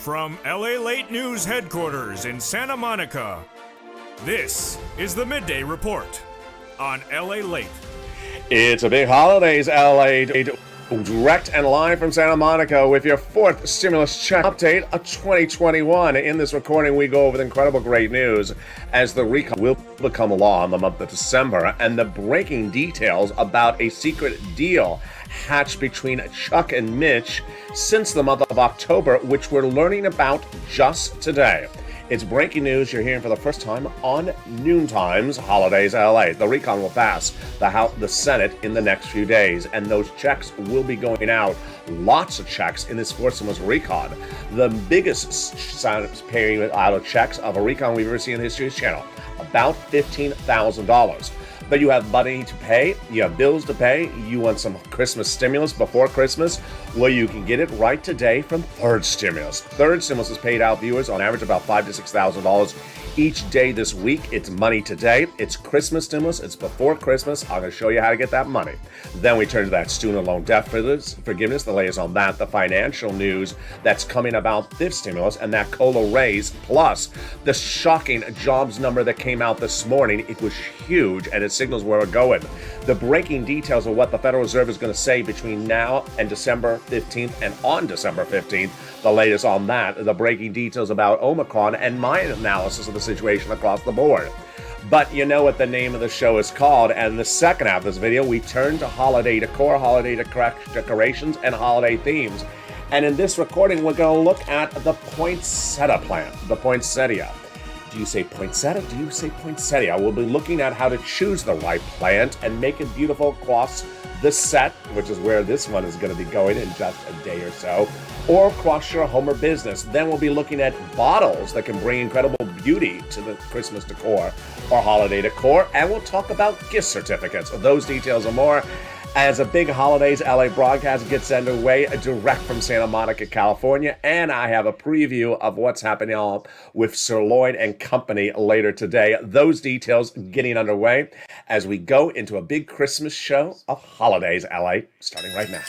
From LALATE News headquarters in Santa Monica, this is the Midday Report on LALATE. It's a big holidays, LALATE, direct and live from Santa Monica with your fourth stimulus check update of 2021. In this recording, we go over the incredible great news as the RECON will become law in the month of December and the breaking details about a secret deal hatched between Chuck and Mitch since the month of October, which we're learning about just today. It's breaking news you're hearing for the first time on Noontime's Holidays LA. The RECON will pass the Senate in the next few days, and those checks will be going out. Lots of checks in this fourth stimulus RECON. The biggest paying out of checks of a RECON we've ever seen in the history of this channel. About $15,000. But you have money to pay, you have bills to pay, you want some Christmas stimulus before Christmas, well, you can get it right today from Third Stimulus. Third Stimulus has paid out viewers on average about $5,000 to $6,000 each day this week. It's money today. It's Christmas stimulus. It's before Christmas. I'm going to show you how to get that money. Then we turn to that student loan debt forgiveness, the latest on that, the financial news that's coming about fifth stimulus, and that COLA raise, plus the shocking jobs number that came out this morning. It was huge, and it signals where we're going. The breaking details of what the Federal Reserve is going to say between now and December 15th and on December 15th. The latest on that, the breaking details about Omicron, and my analysis of the situation across the board. But you know what the name of the show is called, and in the second half of this video, we turn to holiday decor, holiday decorations, and holiday themes. And in this recording, we're going to look at the poinsettia plant, the poinsettia. Do you say poinsettia? Do you say poinsettia? We'll be looking at how to choose the right plant and make it beautiful across the set, which is where this one is going to be going in just a day or so, or across your home or business. Then we'll be looking at bottles that can bring incredible beauty to the Christmas decor or holiday decor, and we'll talk about gift certificates. Those details and more as a big holidays LA broadcast gets underway direct from Santa Monica, California. And I have a preview of what's happening with Sirloin and Company later today. Those details getting underway as we go into a big Christmas show of holidays LA starting right now.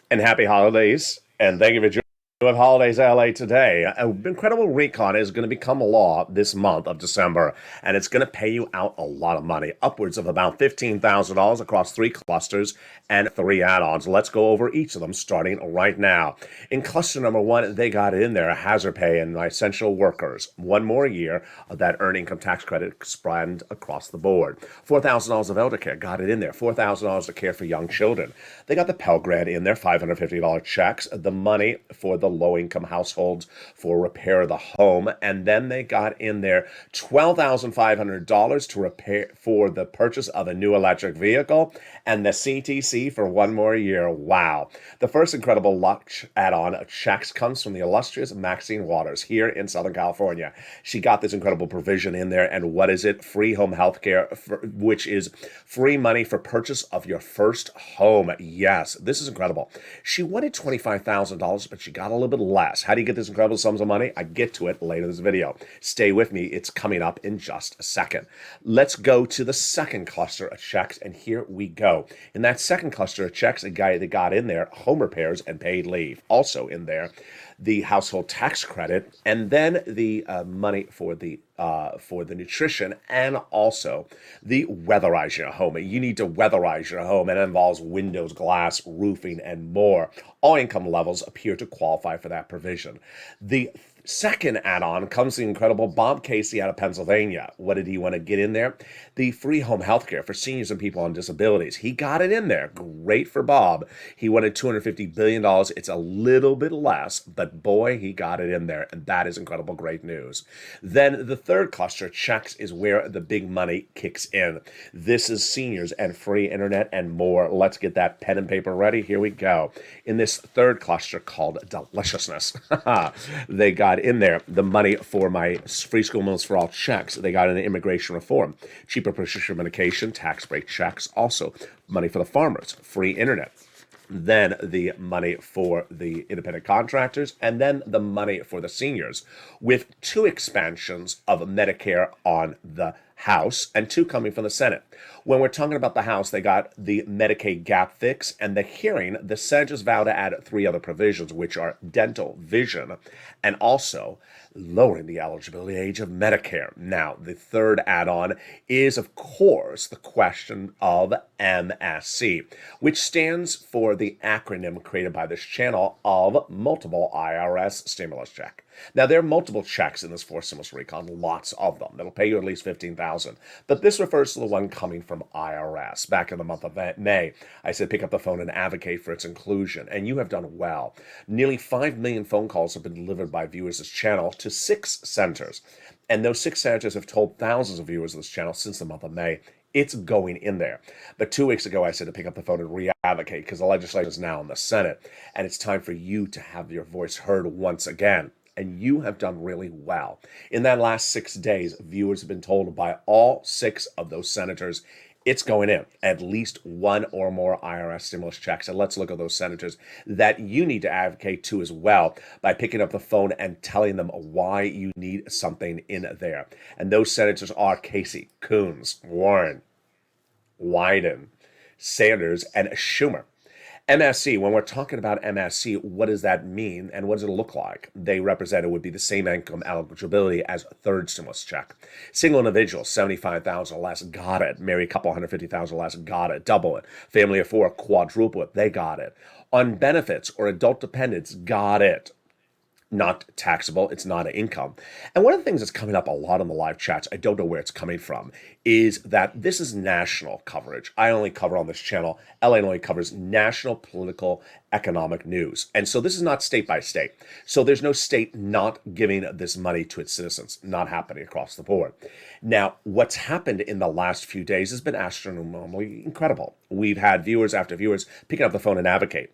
And happy holidays, and thank you for joining with Holidays LA today. An incredible RECON is going to become a law this month of December, and it's going to pay you out a lot of money, upwards of about $15,000 across 3 clusters and 3 add-ons. Let's go over each of them starting right now. In cluster number 1, they got in there hazard pay and essential workers. 1 more year of that earned income tax credit spread across the board. $4,000 of elder care, got it in there. $4,000 to care for young children. They got the Pell Grant in there, $550 checks. The money for the the low-income households for repair of the home. And then they got in there $12,500 to repair for the purchase of a new electric vehicle and the CTC for one more year. Wow. The first incredible luck add-on checks comes from the illustrious Maxine Waters here in Southern California. She got this incredible provision in there. And what is it? Free home health care, which is free money for purchase of your first home. Yes, this is incredible. She wanted $25,000, but she got a little bit less. How do you get this incredible sums of money? I get to it later in this video. Stay with me. It's coming up in just a second. Let's go to the second cluster of checks, and here we go. In that second cluster of checks, a guy that got in there, home repairs and paid leave. Also in there, the household tax credit, and then the money for the nutrition, and also the weatherize your home. You need to weatherize your home, and it involves windows, glass, roofing, and more. All income levels appear to qualify for that provision. The second add-on comes the incredible Bob Casey out of Pennsylvania. What did he want to get in there? The free home health care for seniors and people on disabilities. He got it in there. Great for Bob. He wanted $250 billion. It's a little bit less, but boy, he got it in there, and that is incredible, great news. Then the third cluster, checks, is where the big money kicks in. This is seniors and free internet and more. Let's get that pen and paper ready. Here we go. In this third cluster called deliciousness, they got in there the money for my free school meals for all checks. They got in immigration reform, cheaper prescription medication, tax break checks, also money for the farmers, free internet. Then the money for the independent contractors, and then the money for the seniors, with 2 expansions of Medicare on the House and 2 coming from the Senate. When we're talking about the House, they got the Medicaid gap fix, and the hearing, the senators vow to add 3 other provisions, which are dental, vision, and also lowering the eligibility age of Medicare. Now, the third add-on is, of course, the question of MSC, which stands for the acronym created by this channel of multiple IRS stimulus check. Now, there are multiple checks in this fourth stimulus recon, lots of them. That'll pay you at least $15,000. But this refers to the one coming from IRS. Back in the month of May, I said pick up the phone and advocate for its inclusion, and you have done well. Nearly 5 million phone calls have been delivered by viewers of this channel to 6 senators, and those 6 senators have told thousands of viewers of this channel since the month of May. It's going in there. But 2 weeks ago, I said to pick up the phone and re-advocate because the legislation is now in the Senate, and it's time for you to have your voice heard once again. And you have done really well. In that last 6 days, viewers have been told by all 6 of those senators it's going in, at least 1 or more IRS stimulus checks. And let's look at those senators that you need to advocate to as well by picking up the phone and telling them why you need something in there. And those senators are Casey, Coons, Warren, Wyden, Sanders, and Schumer. MSC, when we're talking about MSC, what does that mean and what does it look like? They represented would be the same income eligibility as a third stimulus check. Single individual, $75,000 or less, got it. Married couple, $150,000 or less, got it. Double it. Family of 4, quadruple it, they got it. On benefits or adult dependents, got it. Not taxable, it's not an income. And one of the things that's coming up a lot in the live chats, I don't know where it's coming from, is that this is national coverage. I only cover on this channel, LA only covers national political economic news. And so this is not state by state. So there's no state not giving this money to its citizens, not happening across the board. Now, what's happened in the last few days has been astronomically incredible. We've had viewers after viewers picking up the phone and advocate.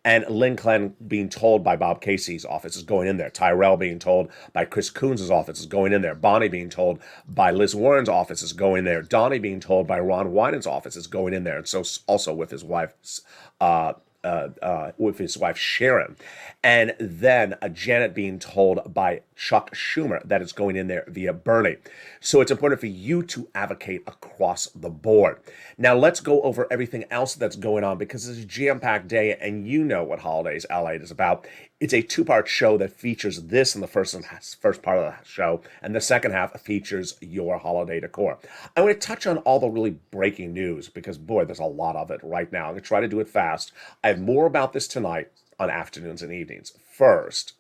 And Lynn Glenn being told by Bob Casey's office is going in there. Tyrell being told by Chris Coons' office is going in there. Bonnie being told by Liz Warren's office is going there. Donnie being told by Ron Wyden's office is going in there. And so also with his wife, Sharon. And then Janet being told by Chuck Schumer that it's going in there via Bernie. So it's important for you to advocate across the board. Now let's go over everything else that's going on because it's a jam-packed day and you know what Holidays LA is about. It's a 2-part show that features this in the first part of the show, and the second half features your holiday decor. I'm going to touch on all the really breaking news because, boy, there's a lot of it right now. I'm going to try to do it fast. I have more about this tonight on afternoons and evenings. First,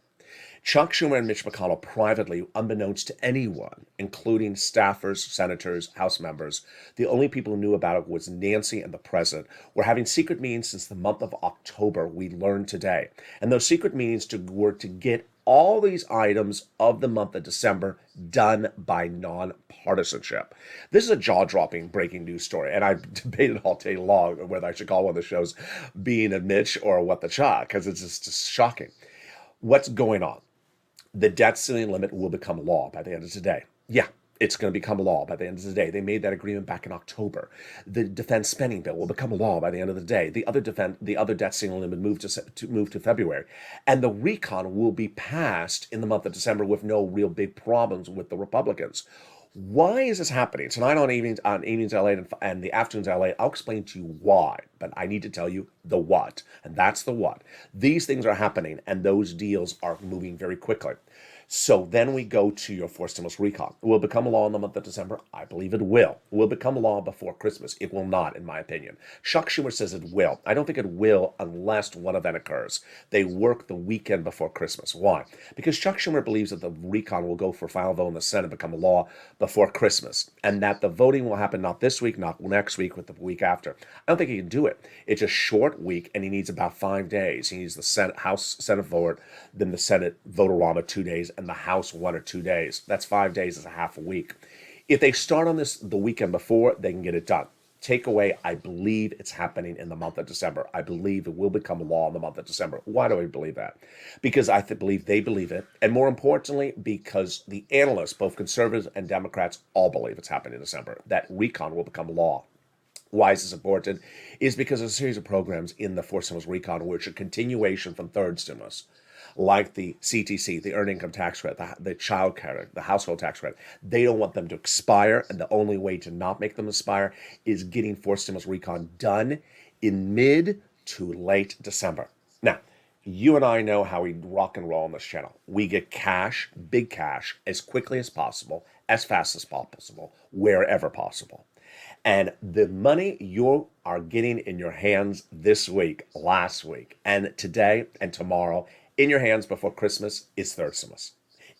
Chuck Schumer and Mitch McConnell privately, unbeknownst to anyone, including staffers, senators, House members, the only people who knew about it was Nancy and the president, were having secret meetings since the month of October, we learned today. And those secret meetings were to get all these items of the month of December done by nonpartisanship. This is a jaw-dropping breaking news story, and I've debated all day long whether I should call one of the shows Being a Mitch or What the Chuck, because it's just shocking. What's going on? The debt ceiling limit will become law by the end of today. Yeah, it's going to become law by the end of the day. They made that agreement back in October. The defense spending bill will become law by the end of the day. The other debt ceiling limit moved to February, and the RECON will be passed in the month of December with no real big problems with the Republicans. Why is this happening? Tonight on Evenings LA and the Afternoons LA, I'll explain to you why, but I need to tell you the what, and that's the what. These things are happening, and those deals are moving very quickly. So then we go to your forced stimulus recon. It will become a law in the month of December. I believe it will. It will become a law before Christmas. It will not, in my opinion. Chuck Schumer says it will. I don't think it will unless one event occurs. They work the weekend before Christmas. Why? Because Chuck Schumer believes that the recon will go for final vote in the Senate, become a law before Christmas, and that the voting will happen not this week, not next week, but the week after. I don't think he can do it. It's a short week, and he needs about 5 days. He needs the House Senate vote, then the Senate vote-a-rama 2 days, and the House 1 or 2 days. That's 5 days, is a half a week. If they start on this the weekend before, they can get it done. Takeaway, I believe it's happening in the month of December. I believe it will become a law in the month of December. Why do I believe that? Because I believe they believe it. And more importantly, because the analysts, both conservatives and Democrats, all believe it's happening in December. That recon will become law. Why is this important? Is because there's a series of programs in the forced stimulus recon which are continuation from third stimulus, like the CTC, the earned income tax credit, the child credit, the household tax credit. They don't want them to expire, and the only way to not make them expire is getting forced stimulus recon done in mid to late December. Now, you and I know how we rock and roll on this channel. We get cash, big cash, as quickly as possible, as fast as possible, wherever possible. And the money you are getting in your hands this week, last week, and today and tomorrow in your hands before Christmas is third stimulus.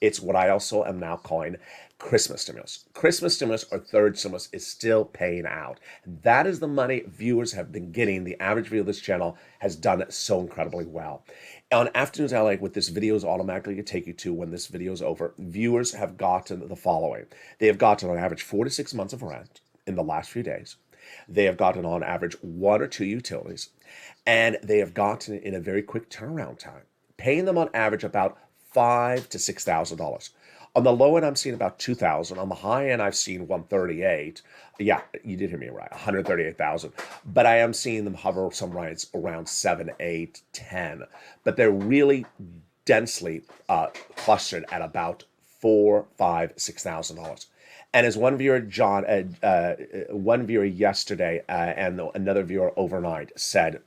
It's what I also am now calling Christmas stimulus. Christmas stimulus or third stimulus is still paying out. That is the money viewers have been getting. The average viewer of this channel has done so incredibly well. On Afternoons LA, what this video is automatically going to take you to when this video is over, viewers have gotten the following. They have gotten on average 4 to 6 months of rent in the last few days. They have gotten on average 1 or 2 utilities, and they have gotten in a very quick turnaround time, paying them on average about $5,000 to $6,000. On the low end, I'm seeing about $2,000. On the high end, I've seen $138,000. Yeah, you did hear me right, $138,000. But I am seeing them hover some rights around $7,000, $8,000, $10,000. But they're really densely clustered at about $4,000, $5,000, $6,000. And as one viewer, one viewer yesterday and another viewer overnight said,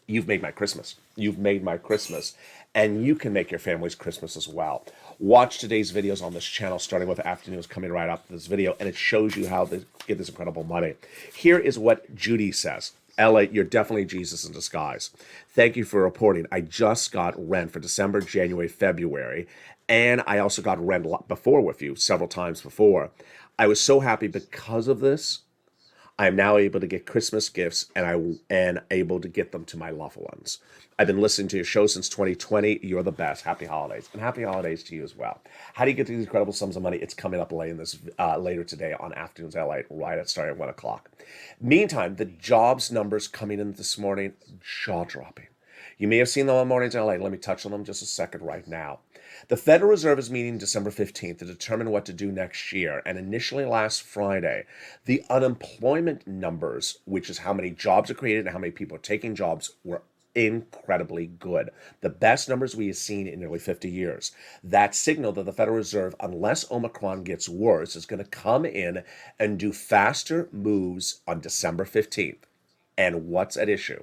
"You've made my Christmas. You've made my Christmas." And you can make your family's Christmas as well. Watch today's videos on this channel, starting with Afternoons coming right after this video, and it shows you how to get this incredible money. Here is what Judy says. LA, you're definitely Jesus in disguise. Thank you for reporting. I just got rent for December, January, February, and I also got rent before with you several times before. I was so happy because of this. I am now able to get Christmas gifts, and able to get them to my loved ones. I've been listening to your show since 2020. You're the best. Happy holidays, and happy holidays to you as well. How do you get these incredible sums of money? It's coming up later today on Afternoons LA, right at starting at 1 o'clock. Meantime, the jobs numbers coming in this morning, jaw-dropping. You may have seen them on Mornings LA. Let me touch on them just a second right now. The Federal Reserve is meeting December 15th to determine what to do next year. And initially last Friday, the unemployment numbers, which is how many jobs are created and how many people are taking jobs, were incredibly good. The best numbers we have seen in nearly 50 years. That signaled that the Federal Reserve, unless Omicron gets worse, is going to come in and do faster moves on December 15th. And what's at issue?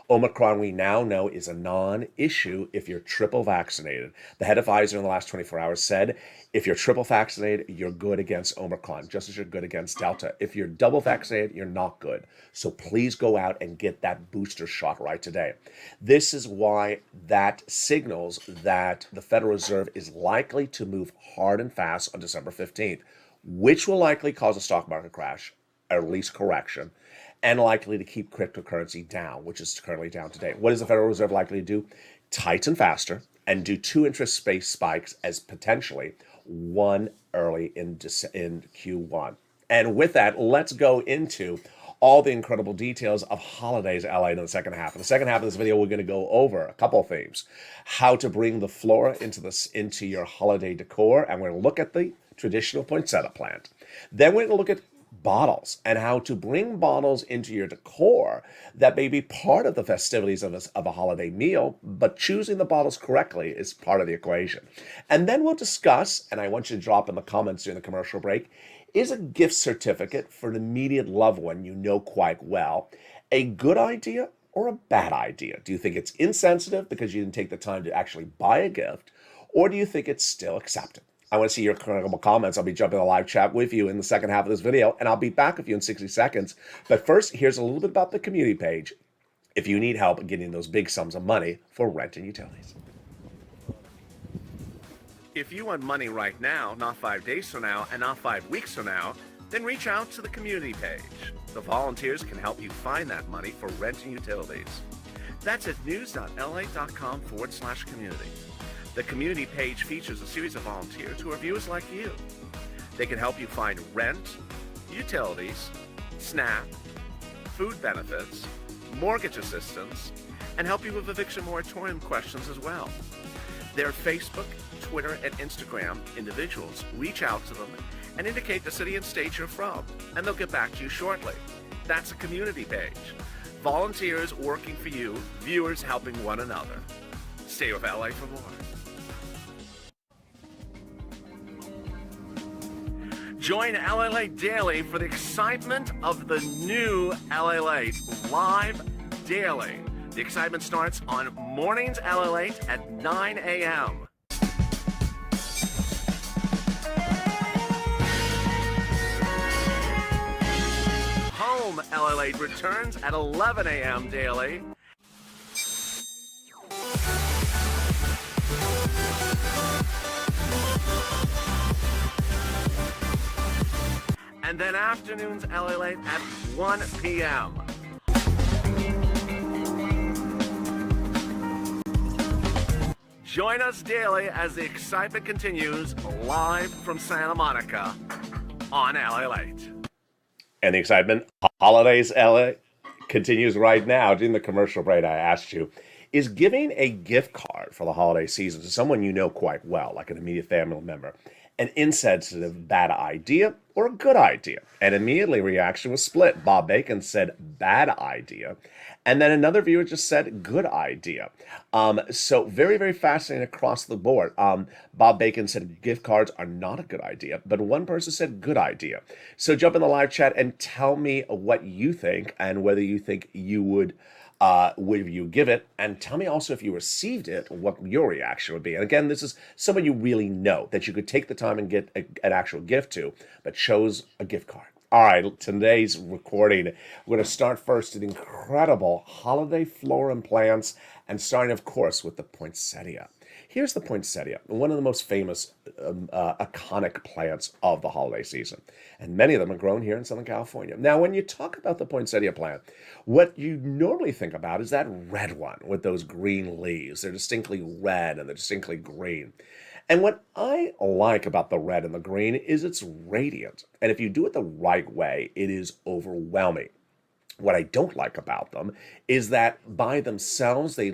Omicron, we now know, is a non-issue if you're triple vaccinated. The head of Pfizer in the last 24 hours said, if you're triple vaccinated, you're good against Omicron, just as you're good against Delta. If you're double vaccinated, you're not good. So please go out and get that booster shot right today. This is why that signals that the Federal Reserve is likely to move hard and fast on December 15th, which will likely cause a stock market crash, or at least correction, and likely to keep cryptocurrency down, which is currently down today. What is the Federal Reserve likely to do? Tighten faster and do 2 interest rate spikes as potentially one early in Q1. And with that, let's go into all the incredible details of holidays LA in the second half. In the second half of this video, we're going to go over a couple of themes: how to bring the flora into your holiday decor, and we're going to look at the traditional poinsettia plant. Then we're going to look at bottles and how to bring bottles into your decor that may be part of the festivities of a holiday meal, but choosing the bottles correctly is part of the equation. And then we'll discuss, and I want you to drop in the comments during the commercial break, is a gift certificate for an immediate loved one you know quite well a good idea or a bad idea? Do you think it's insensitive because you didn't take the time to actually buy a gift, or do you think it's still accepted? I want to see your incredible comments. I'll be jumping in a live chat with you in the second half of this video, and I'll be back with you in 60 seconds. But first, here's a little bit about the community page if you need help getting those big sums of money for rent and utilities. If you want money right now, not 5 days from now, and not 5 weeks from now, then reach out to the community page. The volunteers can help you find that money for rent and utilities. That's at news.la.com/community. The community page features a series of volunteers who are viewers like you. They can help you find rent, utilities, SNAP, food benefits, mortgage assistance, and help you with eviction moratorium questions as well. Their Facebook, Twitter, and Instagram individuals reach out to them and indicate the city and state you're from, and they'll get back to you shortly. That's a community page. Volunteers working for you, viewers helping one another. Stay with LA for more. Join LALATE Daily for the excitement of the new LALATE live daily. The excitement starts on mornings LALATE at 9 a.m. Home LALATE returns at 11 a.m. daily. And then afternoons LALATE at 1 p.m. Join us daily as the excitement continues live from Santa Monica on LALATE. And the excitement, holidays LA, continues right now. During the commercial break, I asked you, is giving a gift card for the holiday season to someone you know quite well, like an immediate family member, an insensitive bad idea or a good idea? And immediately reaction was split. Bob Bacon said bad idea, and then another viewer just said good idea. So very, very fascinating across the board. Bob Bacon said gift cards are not a good idea, but one person said good idea. So jump in the live chat and tell me what you think and whether you think you would you give it, and tell me also if you received it, what your reaction would be. And again, this is someone you really know that you could take the time and get an actual gift to, but chose a gift card. All right, today's recording, we're going to start first with incredible holiday flora and plants, and starting, of course, with the poinsettia. Here's the poinsettia, one of the most famous, iconic plants of the holiday season. And many of them are grown here in Southern California. Now, when you talk about the poinsettia plant, what you normally think about is that red one with those green leaves. They're distinctly red and they're distinctly green. And what I like about the red and the green is it's radiant. And if you do it the right way, it is overwhelming. What I don't like about them is that by themselves, they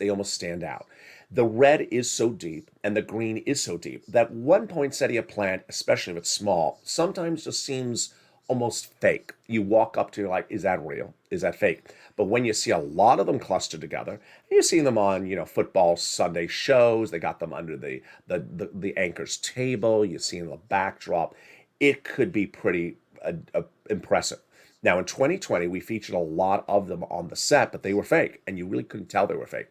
almost stand out. The red is so deep and the green is so deep that one poinsettia plant, especially if it's small, sometimes just seems almost fake. You walk up to, you're like, is that real? Is that fake? But when you see a lot of them clustered together, you see them on, football Sunday shows. They got them under the anchor's table. You see in the backdrop. It could be pretty impressive. Now, in 2020, we featured a lot of them on the set, but they were fake, and you really couldn't tell they were fake.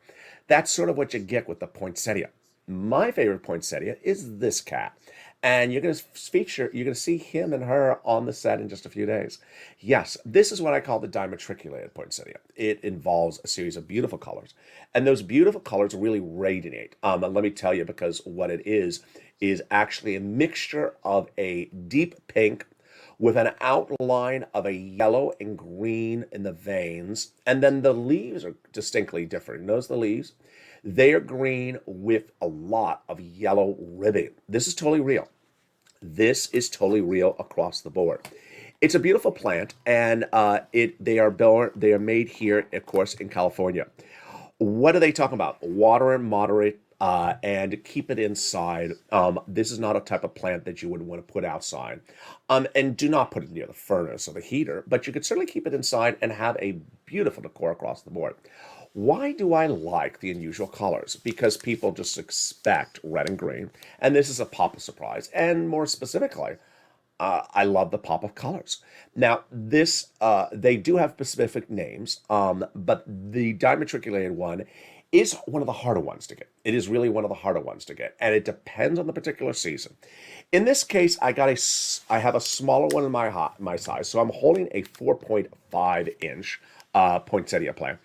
That's sort of what you get with the poinsettia. My favorite poinsettia is this cat. And you're going to see him and her on the set in just a few days. Yes, this is what I call the dimatriculated poinsettia. It involves a series of beautiful colors. And those beautiful colors really radiate. And let me tell you, because what it is actually a mixture of a deep pink with an outline of a yellow and green in the veins. And then the leaves are distinctly different. Notice the leaves? They are green with a lot of yellow ribbing. This is totally real. This is totally real across the board. It's a beautiful plant, and they are made here, of course, in California. What are they talking about? Water and moderate, and keep it inside. This is not a type of plant that you would want to put outside. And do not put it near the furnace or the heater, but you could certainly keep it inside and have a beautiful decor across the board. Why do I like the unusual colors? Because people just expect red and green, and this is a pop of surprise. And more specifically, I love the pop of colors. Now, they do have specific names, but the dimatriculated one is one of the harder ones to get. It is really one of the harder ones to get, and it depends on the particular season. In this case, I have a smaller one in my size, so I'm holding a 4.5 inch poinsettia plant.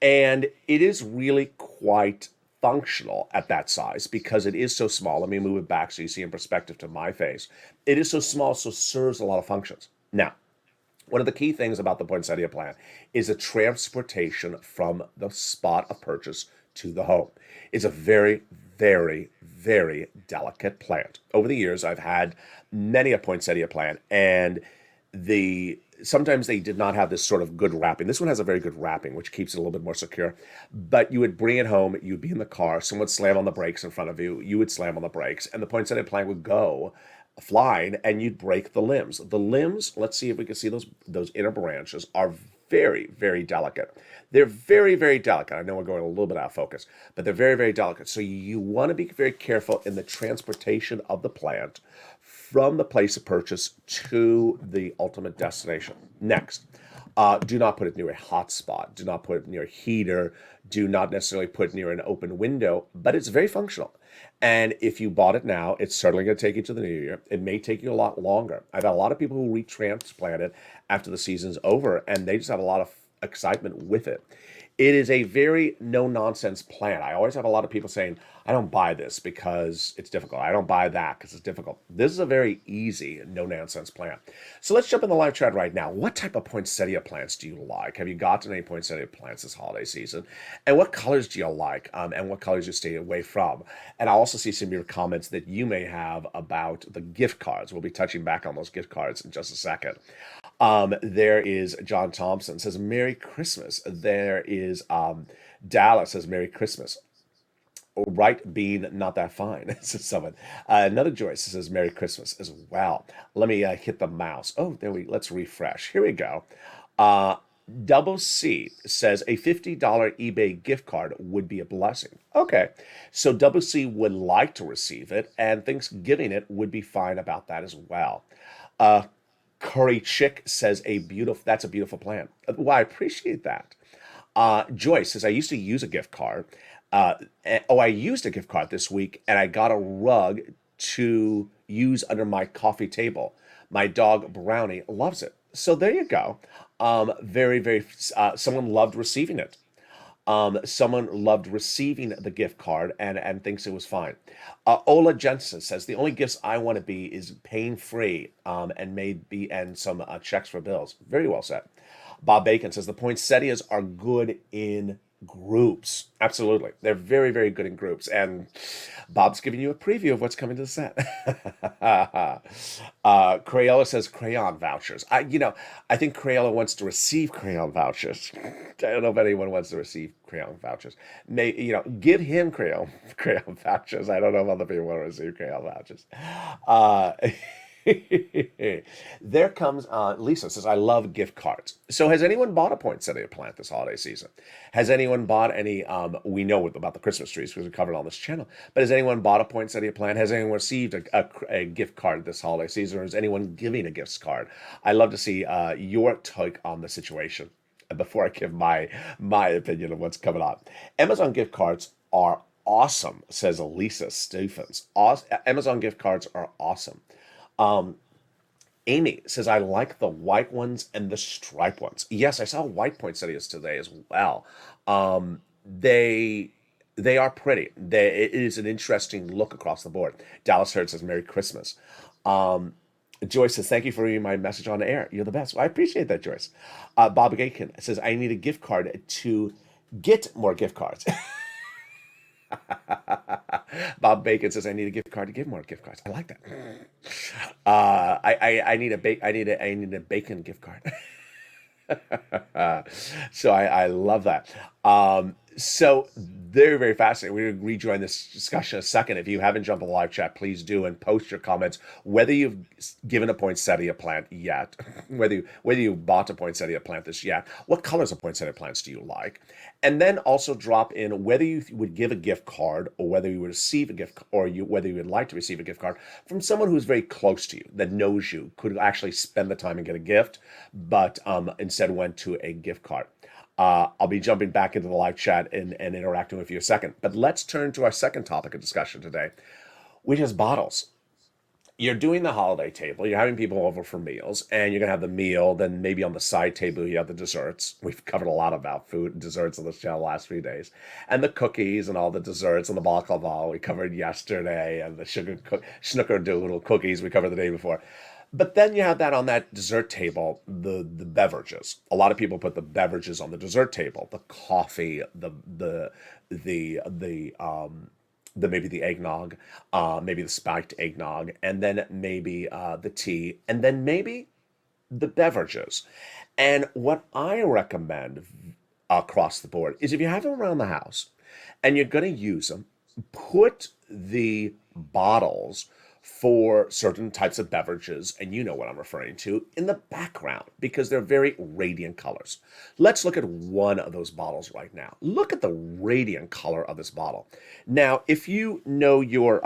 And it is really quite functional at that size because it is so small. Let me move it back so you see in perspective to my face. It is so small, so serves a lot of functions. Now, one of the key things about the poinsettia plant is the transportation from the spot of purchase to the home. It's a very, very, very delicate plant. Over the years, I've had many a poinsettia plant, and sometimes they did not have this sort of good wrapping. This one has a very good wrapping, which keeps it a little bit more secure. But you would bring it home, you'd be in the car, someone would slam on the brakes in front of you, you would slam on the brakes, and the poinsettia plant would go flying, and you'd break the limbs. The limbs, let's see if we can see those inner branches, are very, very delicate. They're very, very delicate. I know we're going a little bit out of focus, but they're very, very delicate. So you want to be very careful in the transportation of the plant from the place of purchase to the ultimate destination. Next, do not put it near a hot spot. Do not put it near a heater. Do not necessarily put it near an open window, but it's very functional. And if you bought it now, it's certainly going to take you to the new year. It may take you a lot longer. I've had a lot of people who retransplant it after the season's over, and they just have a lot of excitement with it. It is a very no-nonsense plant. I always have a lot of people saying, I don't buy this because it's difficult. I don't buy that because it's difficult. This is a very easy, no-nonsense plant. So let's jump in the live chat right now. What type of poinsettia plants do you like? Have you gotten any poinsettia plants this holiday season? And what colors do you like? And what colors you stay away from? And I'll also see some of your comments that you may have about the gift cards. We'll be touching back on those gift cards in just a second. There is John Thompson says, Merry Christmas. There is Dallas says, Merry Christmas. Right being not that fine, says someone. Another Joyce says, Merry Christmas as well. Let me hit the mouse. Oh, let's refresh. Here we go. Double C says a $50 eBay gift card would be a blessing. Okay, so Double C would like to receive it, and thinks giving it would be fine about that as well. Curry Chick says that's a beautiful plan. Well, I appreciate that. Joyce says, I used to use a gift card. I used a gift card this week, and I got a rug to use under my coffee table. My dog Brownie loves it. So there you go. Very, very. Someone loved receiving it. Someone loved receiving the gift card and thinks it was fine. Ola Jensen says the only gifts I want to be is pain free, and some checks for bills. Very well said. Bob Bacon says the poinsettias are good in groups. Absolutely. They're very, very good in groups. And Bob's giving you a preview of what's coming to the set. Crayola says crayon vouchers. I think Crayola wants to receive crayon vouchers. I don't know if anyone wants to receive crayon vouchers. Give him crayon vouchers. I don't know if other people want to receive crayon vouchers. There comes Lisa says, I love gift cards. So has anyone bought a poinsettia plant this holiday season? Has anyone bought any, we know about the Christmas trees because we covered it on this channel, but has anyone bought a poinsettia plant? Has anyone received a gift card this holiday season, or is anyone giving a gift card? I'd love to see your take on the situation before I give my opinion of what's coming up. Amazon gift cards are awesome, says Lisa Stephens. Amazon gift cards are awesome. Um, Amy says, I like the white ones and the stripe ones. Yes, I saw white poinsettias today as well. They they are pretty. It is an interesting look across the board. Dallas Hurd says, Merry Christmas. Um, Joyce says, thank you for reading my message on air. You're the best. Well, I appreciate that, Joyce. Bob Gakin says, I need a gift card to get more gift cards. Bob Bacon says, I need a gift card to give more gift cards. I like that. I need I need a bacon gift card. So I love that. So very, very fascinating. We're going to rejoin this discussion in a second. If you haven't jumped on the live chat, please do and post your comments, whether you've given a poinsettia plant yet, whether you bought a poinsettia plant this yet, what colors of poinsettia plants do you like? And then also drop in whether you would give a gift card or whether you would receive a gift, or whether you would like to receive a gift card from someone who's very close to you, that knows you, could actually spend the time and get a gift, but instead went to a gift card. I'll be jumping back into the live chat and interacting with you in a second. But let's turn to our second topic of discussion today, which is bottles. You're doing the holiday table, you're having people over for meals, and you're going to have the meal, then maybe on the side table you have the desserts. We've covered a lot about food and desserts on this channel the last few days. And the cookies and all the desserts and the baklava we covered yesterday, and the snickerdoodle cookies we covered the day before. But then you have that on that dessert table, the beverages. A lot of people put the beverages on the dessert table, the coffee, the maybe the eggnog, maybe the spiked eggnog, and then maybe the tea, and then maybe the beverages. And what I recommend across the board is, if you have them around the house and you're going to use them, put the bottles for certain types of beverages, and you know what I'm referring to, in the background, because they're very radiant colors. Let's look at one of those bottles right now. Look at the radiant color of this bottle. Now, if you know your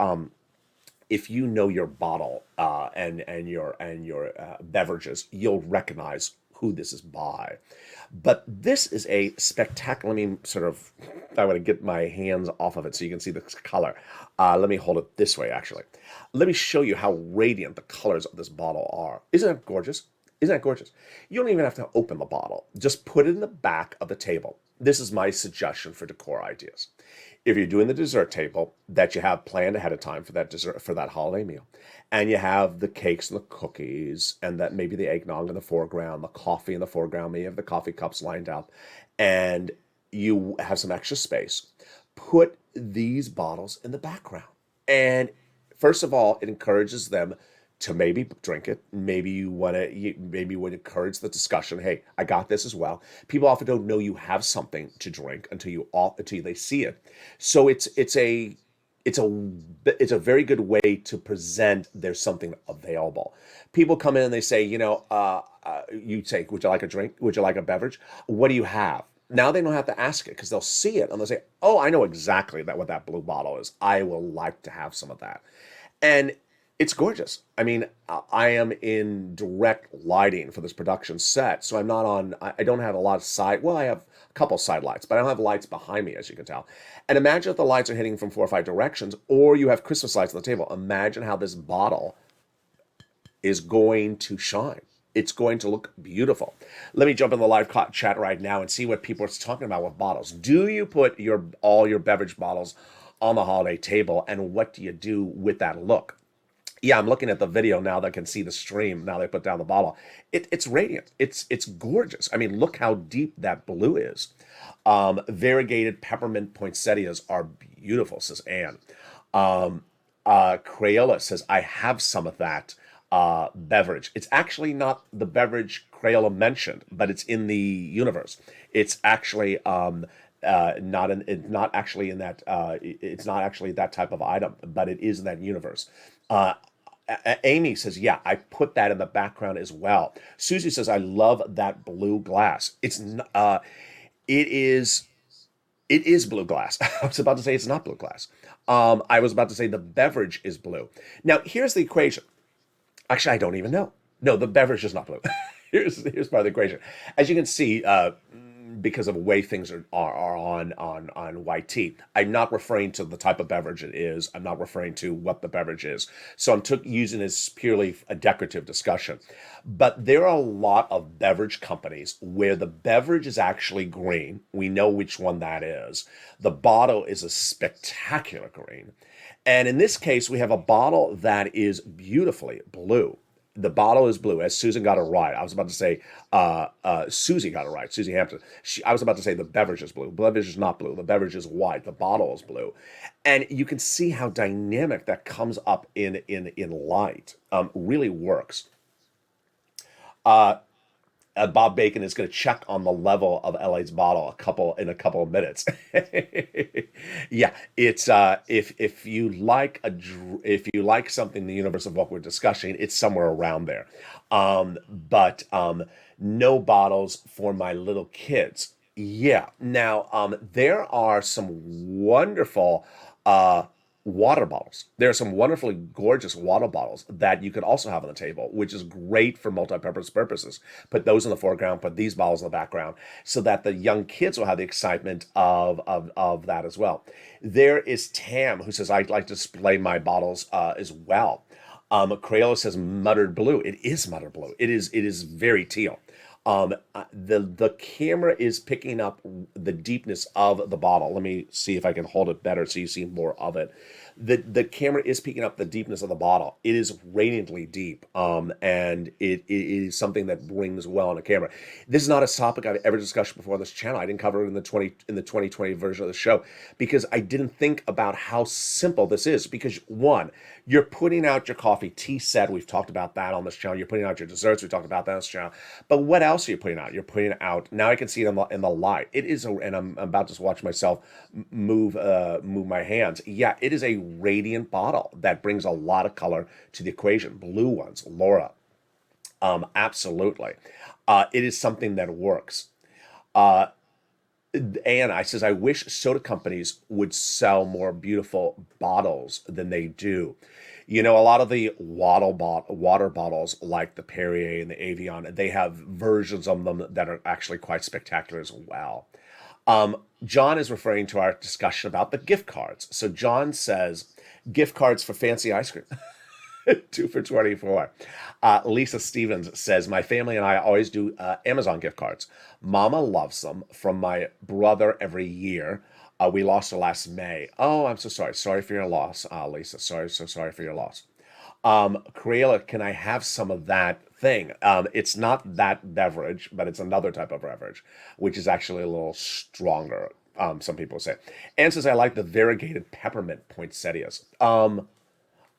bottle and your beverages, you'll recognize who this is by. But this is a spectacular. Let me I want to get my hands off of it so you can see the color. Let me hold it this way, actually. Let me show you how radiant the colors of this bottle are. Isn't that gorgeous? Isn't that gorgeous? You don't even have to open the bottle. Just put it in the back of the table. This is my suggestion for decor ideas. If you're doing the dessert table that you have planned ahead of time for that dessert, for that holiday meal, and you have the cakes and the cookies, and that maybe the eggnog in the foreground, the coffee in the foreground, maybe you have the coffee cups lined up, and you have some extra space, put these bottles in the background. And first of all, it encourages them to maybe drink it. Maybe you would encourage the discussion. Hey, I got this as well. People often don't know you have something to drink until they see it. So it's a very good way to present there's something available. People come in and they say, you say, would you like a drink? Would you like a beverage? What do you have? Now they don't have to ask it because they'll see it and they'll say, oh, I know exactly what that blue bottle is. I will like to have some of that. And it's gorgeous. I mean, I am in direct lighting for this production set, so I don't have a lot of I have a couple side lights, but I don't have lights behind me, as you can tell. And imagine if the lights are hitting from 4 or 5 directions, or you have Christmas lights on the table. Imagine how this bottle is going to shine. It's going to look beautiful. Let me jump in the live chat right now and see what people are talking about with bottles. Do you put all your beverage bottles on the holiday table, and what do you do with that look? Yeah, I'm looking at the video now that can see the stream. Now they put down the bottle. It's radiant. It's gorgeous. I mean, look how deep that blue is. Variegated peppermint poinsettias are beautiful, says Anne. Crayola says, I have some of that beverage. It's actually not the beverage Crayola mentioned, but it's in the universe. It's actually it's not actually that type of item, but it is in that universe. Amy says, yeah, I put that in the background as well. Susie says, I love that blue glass. It is, it is blue glass. I was about to say it's not blue glass. I was about to say the beverage is blue. Now, here's the equation. Actually, I don't even know. No, the beverage is not blue. Here's part of the equation. As you can see, because of the way things are on YT, I'm not referring to the type of beverage it is. I'm not referring to what the beverage is. So I'm using this purely a decorative discussion. But there are a lot of beverage companies where the beverage is actually green. We know which one that is. The bottle is a spectacular green. And in this case, we have a bottle that is beautifully blue. The bottle is blue, as Susan got it right. I was about to say, Susie got it right. Susie Hampton. I was about to say the beverage is blue. The beverage is not blue. The beverage is white. The bottle is blue, and you can see how dynamic that comes up in light. Really works. Bob Bacon is going to check on the level of LA's bottle in a couple of minutes. Yeah, it's if you like something in the universe of what we're discussing, it's somewhere around there. But no bottles for my little kids. Yeah. Now, there are some wonderful water bottles. There are some wonderfully gorgeous water bottles that you could also have on the table, which is great for multi-purpose purposes. Put those in the foreground, put these bottles in the background, so that the young kids will have the excitement of that as well. There is Tam, who says, I'd like to display my bottles as well. Crayola says muttered blue. It is muttered blue. It is very teal. The camera is picking up the deepness of the bottle. Let me see if I can hold it better so you see more of it. The camera is picking up the deepness of the bottle. It is radiantly deep, and it is something that brings well on the camera. This is not a topic I've ever discussed before on this channel. I didn't cover it in the 2020 version of the show because I didn't think about how simple this is. Because one, you're putting out your coffee tea set. We've talked about that on this channel. You're putting out your desserts. We talked about that on this channel. But what else are you putting out? You're putting out. Now I can see it in the light. It is, and I'm about to watch myself move my hands. Yeah, it is a radiant bottle that brings a lot of color to the equation. Blue ones, Laura. Absolutely. It is something that works. Anna says, I wish soda companies would sell more beautiful bottles than they do. You know, a lot of the water bottles, like the Perrier and the Evian, they have versions of them that are actually quite spectacular as well. John is referring to our discussion about the gift cards. So John says, gift cards for fancy ice cream. 2 for 24. Lisa Stevens says, my family and I always do Amazon gift cards. Mama loves them from my brother every year. We lost her last May. Oh, I'm so sorry. Sorry for your loss, Lisa. Sorry for your loss. Crayola, can I have some of that thing? It's not that beverage, but it's another type of beverage, which is actually a little stronger, some people say. Anne says, I like the variegated peppermint poinsettias.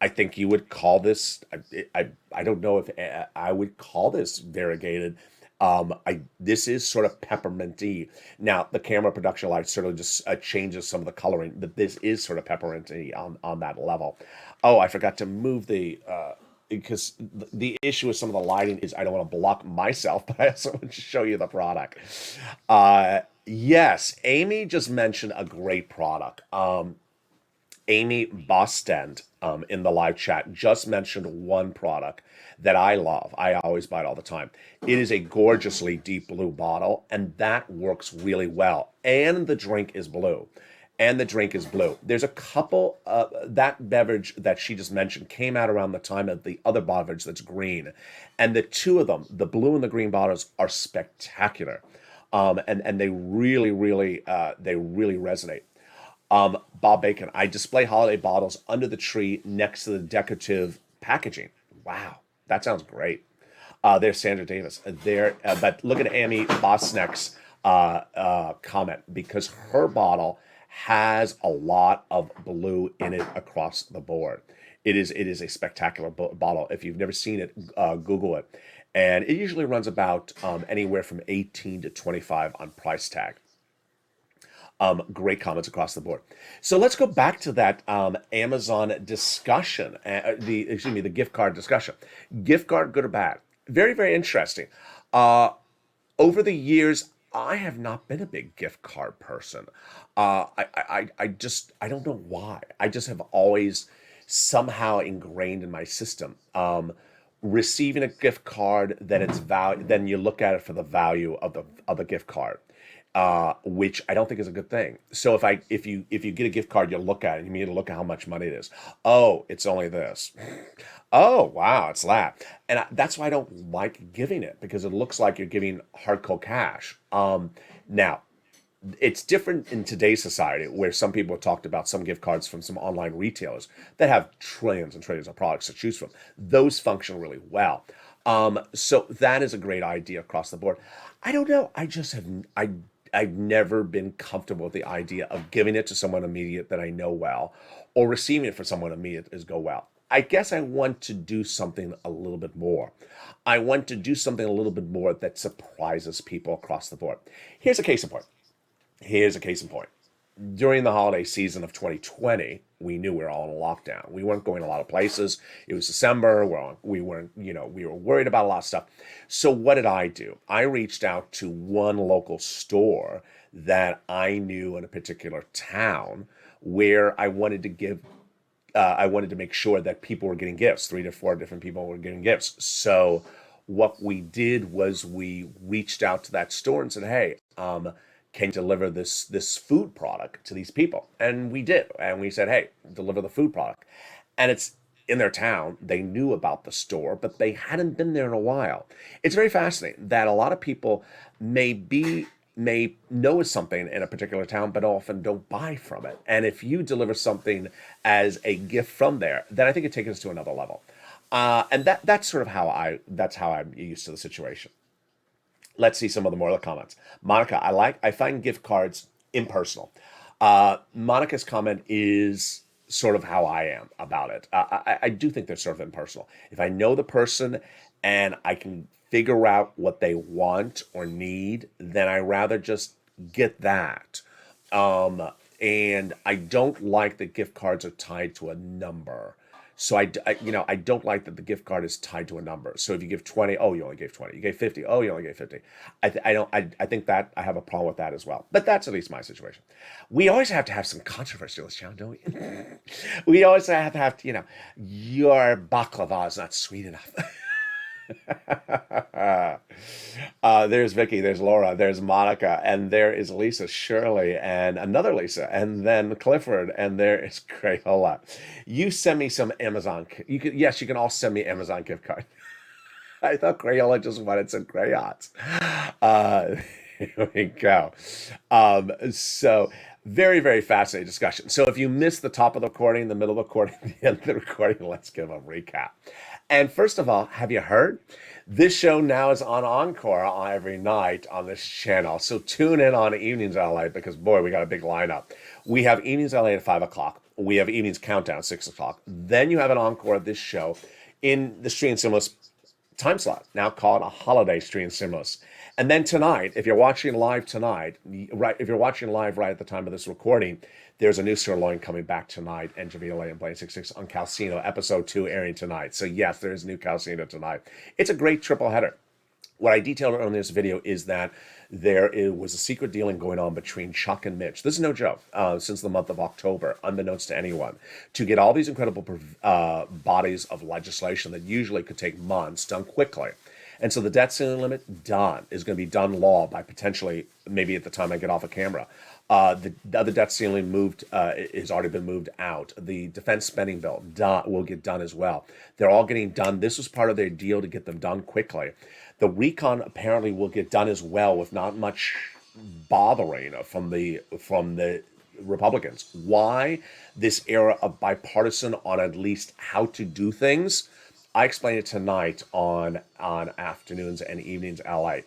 I think you would call this, I don't know if I would call this variegated. This is sort of pepperminty. Now, the camera production light certainly just changes some of the coloring, but this is sort of pepperminty on that level. Oh, I forgot to move because the issue with some of the lighting is I don't want to block myself, but I also want to show you the product. Yes, Amy just mentioned a great product. Amy Bostend in the live chat just mentioned one product that I love. I always buy it all the time. It is a gorgeously deep blue bottle, and that works really well. And the drink is blue. There's a couple, that beverage that she just mentioned came out around the time of the other beverage that's green. And the two of them, the blue and the green bottles, are spectacular. And they really resonate. Bob Bacon, I display holiday bottles under the tree next to the decorative packaging. Wow, that sounds great. There's Sandra Davis. But look at Amy Bosnick's comment, because her bottle has a lot of blue in it across the board. It is a spectacular bottle. If you've never seen it, Google it. And it usually runs about anywhere from 18 to 25 on price tag. Great comments across the board. So let's go back to that Amazon discussion, the gift card discussion. Gift card, good or bad? Very, very interesting. Uh, Over the years, I have not been a big gift card person. I don't know why. I just have always somehow ingrained in my system. Receiving a gift card, then then you look at it for the value of the gift card, which I don't think is a good thing. So if you get a gift card, you look at it, you need to look at how much money it is. Oh, it's only this. Oh, wow, it's that. And that's why I don't like giving it, because it looks like you're giving hardcore cash. Now, it's different in today's society, where some people have talked about some gift cards from some online retailers that have trillions and trillions of products to choose from. Those function really well. So that is a great idea across the board. I don't know. I've never been comfortable with the idea of giving it to someone immediate that I know well, or receiving it from someone immediate as go well. I guess I want to do something a little bit more. I want to do something a little bit more that surprises people across the board. Here's a case in point. Here's a case in point. During the holiday season of 2020, we knew we were all in a lockdown. We weren't going a lot of places. It was December. We weren't, we were worried about a lot of stuff. So what did I do? I reached out to one local store that I knew in a particular town, where I wanted to make sure that people were getting gifts. 3 to 4 different people were getting gifts. So what we did was we reached out to that store and said, hey, can you deliver this food product to these people? And we did. And we said, hey, deliver the food product. And it's in their town. They knew about the store, but they hadn't been there in a while. It's very fascinating that a lot of people may know something in a particular town, but often don't buy from it. And if you deliver something as a gift from there, then I think it takes us to another level. And that's sort of how I'm used to the situation. Let's see some of the more of the comments. Monica, I find gift cards impersonal. Monica's comment is sort of how I am about it. I do think they're sort of impersonal. If I know the person and I can figure out what they want or need, then I rather just get that. And I don't like that gift cards are tied to a number. So I don't like that the gift card is tied to a number. So if you give 20, oh, you only gave 20. You gave 50, oh, you only gave 50. I think that I have a problem with that as well. But that's at least my situation. We always have to have some controversy on this channel, don't we? We always have to have, your baklava is not sweet enough. There's Vicky, there's Laura, there's Monica, and there is Lisa Shirley, and another Lisa, and then Clifford, and there is Crayola. You send me some Amazon. You can all send me Amazon gift card. I thought Crayola just wanted some crayons. Here we go. So very, very fascinating discussion. So if you missed the top of the recording, the middle of the recording, the end of the recording, let's give a recap. And first of all, have you heard? This show now is on Encore every night on this channel. So tune in on Evenings LA, because boy, we got a big lineup. We have Evenings LA at 5 o'clock. We have Evenings Countdown at 6 o'clock. Then you have an encore of this show in the Stream Stimulus time slot, now called a holiday Stream Stimulus. And then tonight, if you're watching live tonight, if you're watching live right at the time of this recording, there's a new sirloin coming back tonight, and Javila and Blaine 66 on Calcino, episode 2 airing tonight. So yes, there is a new Calcino tonight. It's a great triple header. What I detailed earlier in this video is that was a secret dealing going on between Chuck and Mitch. This is no joke, since the month of October, unbeknownst to anyone, to get all these incredible bodies of legislation that usually could take months done quickly. And so the debt ceiling limit is going to be done law by potentially, maybe at the time I get off of camera. The other debt ceiling has already been moved out. The defense spending bill will get done as well. They're all getting done. This was part of their deal to get them done quickly. The RECON apparently will get done as well, with not much bothering from the Republicans. Why this era of bipartisan on at least how to do things? I explain it tonight on Afternoons and Evenings LA.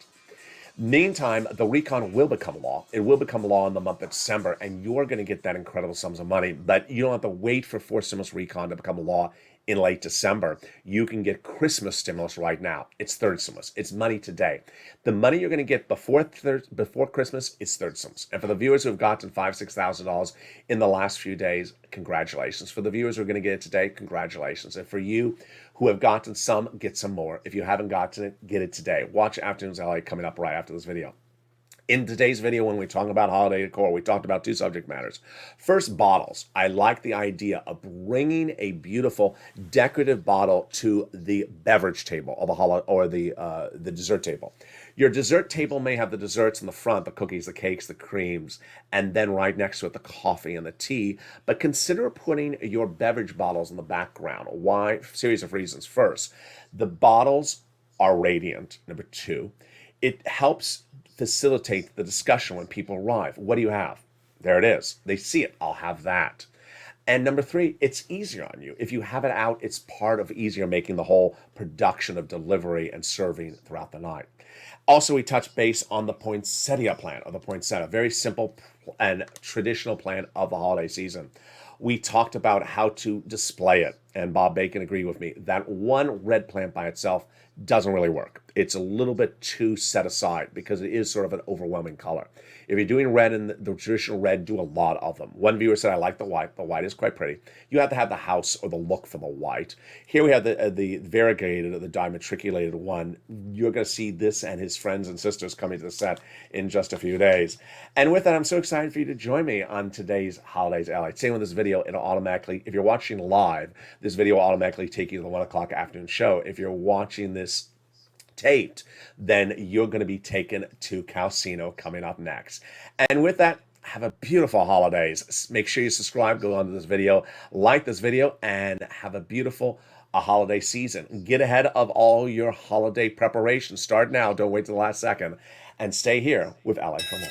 Meantime, the RECON will become law. It will become law in the month of December, and you're going to get that incredible sums of money. But you don't have to wait for 4 stimulus RECON to become law. in late December. You can get Christmas stimulus right now. It's third stimulus. It's money today. The money you're going to get before Christmas is third stimulus. And for the viewers who have gotten $5,000, $6,000 in the last few days, congratulations. For the viewers who are going to get it today, congratulations. And for you who have gotten some, get some more. If you haven't gotten it, get it today. Watch Afternoons LA coming up right after this video. In today's video, when we talk about holiday decor, we talked about two subject matters. First, bottles. I like the idea of bringing a beautiful decorative bottle to the beverage table of the dessert table. Your dessert table may have the desserts in the front, the cookies, the cakes, the creams, and then right next to it, the coffee and the tea. But consider putting your beverage bottles in the background. Why? Series of reasons. First, the bottles are radiant. Number two, it helps facilitate the discussion when people arrive. What do you have? There it is. They see it. I'll have that. And number three, it's easier on you. If you have it out, it's part of easier making the whole production of delivery and serving throughout the night. Also, we touch base on the poinsettia plan, or the poinsettia, very simple and traditional plan of the holiday season. We talked about how to display it, and Bob Bacon agreed with me that one red plant by itself doesn't really work. It's a little bit too set aside because it is sort of an overwhelming color. If you're doing red in the traditional red, do a lot of them. One viewer said, I like the white. The white is quite pretty. You have to have the house or the look for the white. Here we have the variegated or the dimatriculated one. You're going to see this and his friends and sisters coming to the set in just a few days. And with that, I'm so excited for you to join me on today's Holidays LA. Same with this video, it'll automatically, if you're watching live, this video will automatically take you to the 1 o'clock afternoon show. If you're watching this taped, then you're going to be taken to Calcino coming up next. And with that, have a beautiful holidays. Make sure you subscribe, go on to this video, like this video, and have a beautiful holiday season. Get ahead of all your holiday preparations. Start now. Don't wait till the last second. And stay here with LA for more.